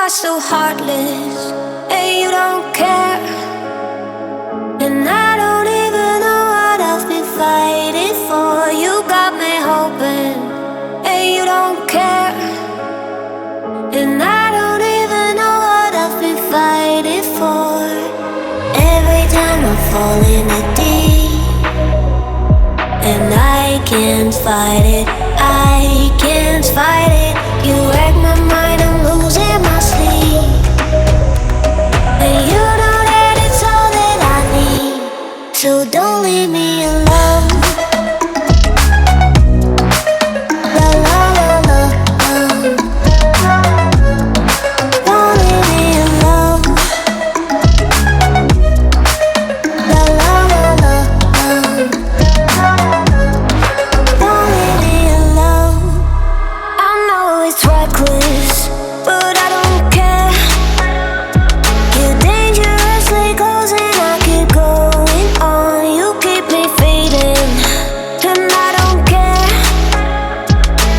are so heartless, and you don't care. And I don't even know what I've been fighting for. You got me hoping, and you don't care. And I don't even know what I've been fighting for. Every time I fall in the deep, and I can't fight it, I can't fight it. You wreck my mind, I'm losing my sleep. And you know that it's all that I need, so don't leave me alone. La la la la, don't leave me alone. La la la la, don't leave me alone. I know it's reckless, but I don't care. You're dangerously close and I keep going on. You keep me fading, and I don't care.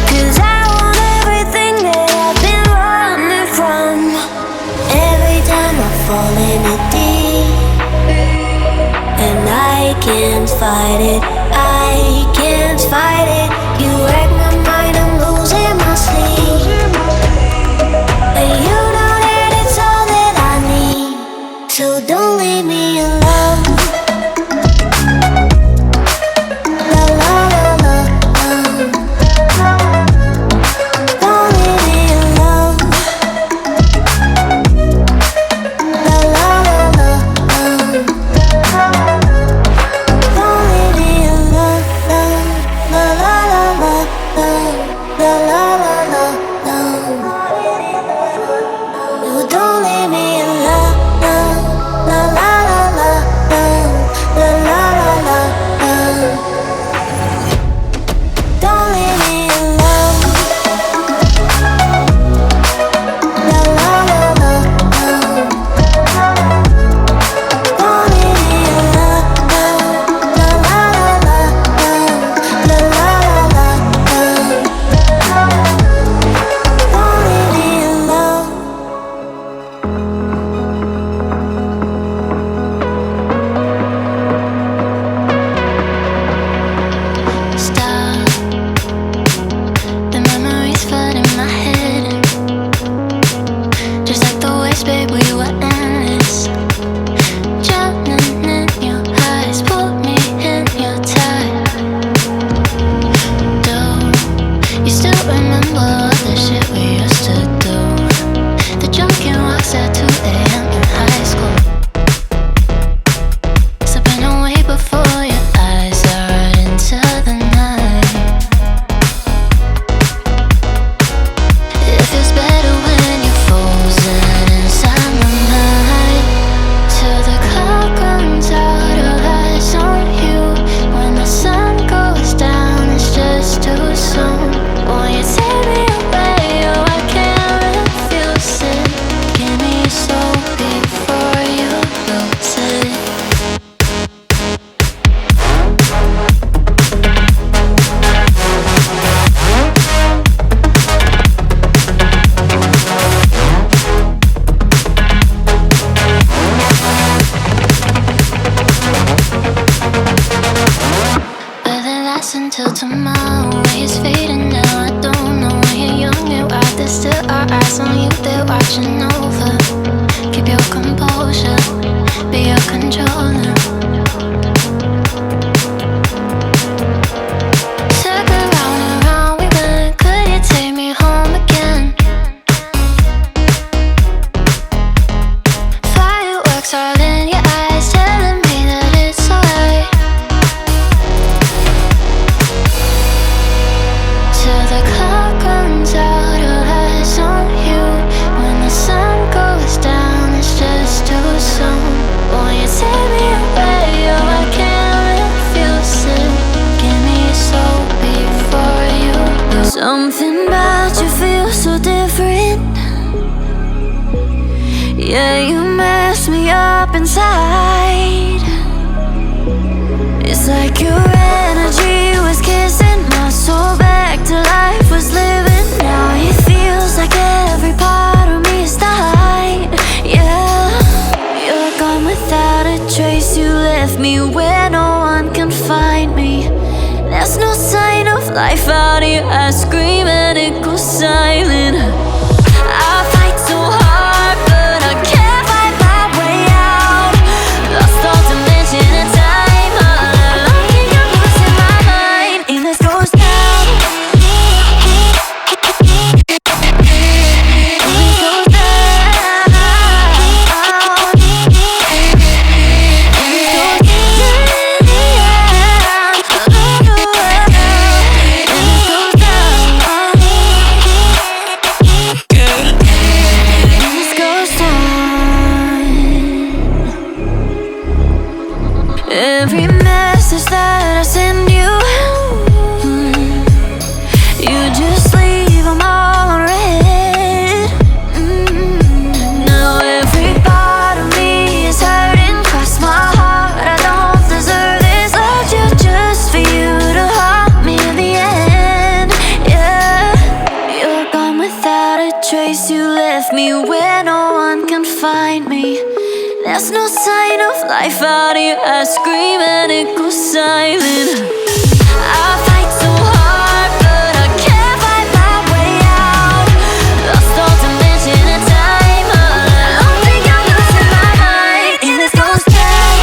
'Cause I want everything that I've been running from. Every time I fall in the deep, and I can't fight it, I can't fight it. You wreck my mind, I'm losing my sleep. And you know that it's all that I need, so don't leave me alone. La la la la, don't leave me alone. La la la la, don't leave me alone. La la la la, la la la la, no, don't leave me alone. La la la la, la la la la, don't leave me alone. La la la la, don't leave me alone. La la la la, la la la la, don't leave me alone. Stop. The memories flood in my head. Just like the waves, babe, we were endless. Drowning in your eyes, pull me in your tide. Do you still remember all the shit we used to do? The drunken walks at 2 a.m. in high school. Slipping away before your eyes are right into the night. It feels better when you're frozen inside my mind. Till the clock runs out of eyes on you. When the sun goes down, it's just too soon. Won't you take me away? Oh, I can't refuse it. Give me your soul before you lose it. Will it last until tomorrow? It's fading now, I don't know. When you're young and wild, there's still our eyes on you, they're watching over. Keep your composure, be your controller. Circle round and round we went, could you take me home again? Fireworks all in your eyes, telling me that it's alright. Till the clock runs out of eyes on you. When the sun goes down, it's just too soon. Won't you take me away? Oh, I can't refuse it. Give me your soul before you lose. Something about you feels so different. Yeah, you mess me up inside. It's like your energy was kissing my soul back to life, was living. Now it feels like every part of me is dying. life out here. I scream and it goes silent. I fight so hard, but I can't fight my way out. Lost all dimension and time. I think I'm losing my mind. And this goes down. Every message that I send you, you just leave them all unread. Now every part of me is hurting, cross my heart. I don't deserve this. Loved you just for you to haunt me in the end. Yeah, you're gone without a trace. You left me where no one can find me. There's no sign of life out here. I scream and it goes silent. I fight so hard, but I can't fight my way out. Lost all dimension and time. I don't think I'm losing my mind. And this goes down.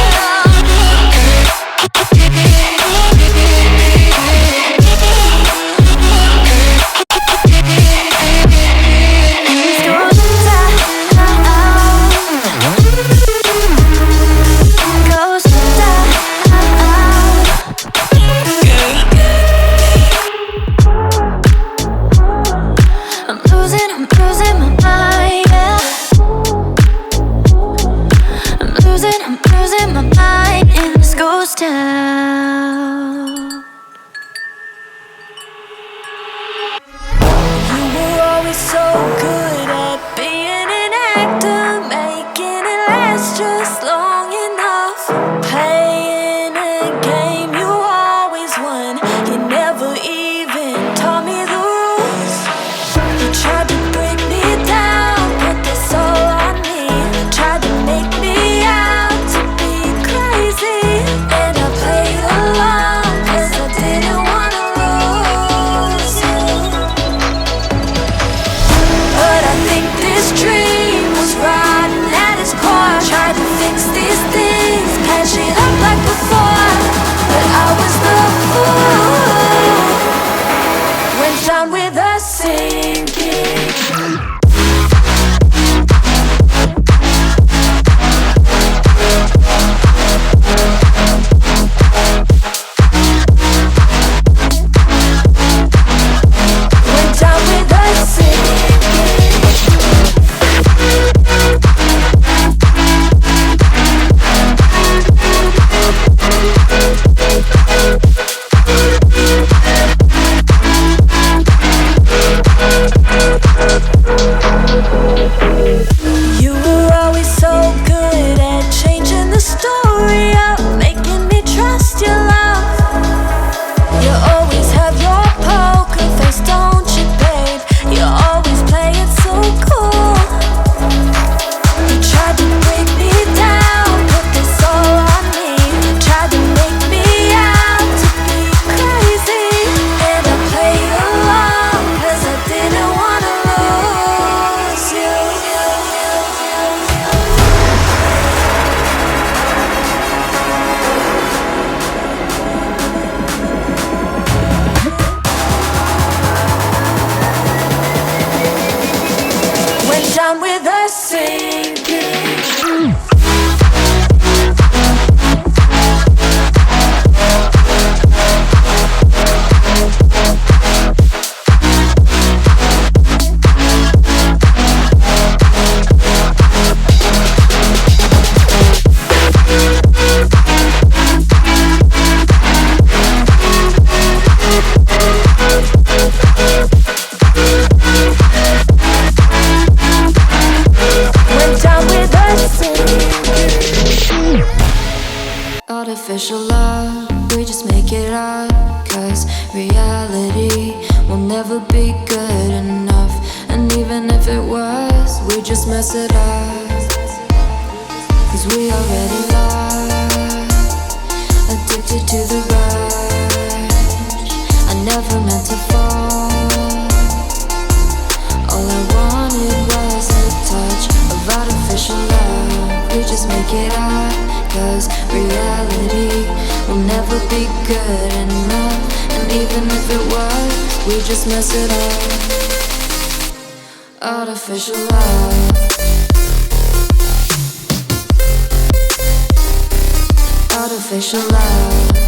Artificial love, we just make it up, 'cause reality will never be good enough. And even if it was, we just mess it up, 'cause we already lost, addicted to the rush. I never never meant to fall. All I wanted was a touch of artificial love. We just make it up, 'cause reality will never be good enough. And even if it was, we just mess it up. Artificial love. Artificial love.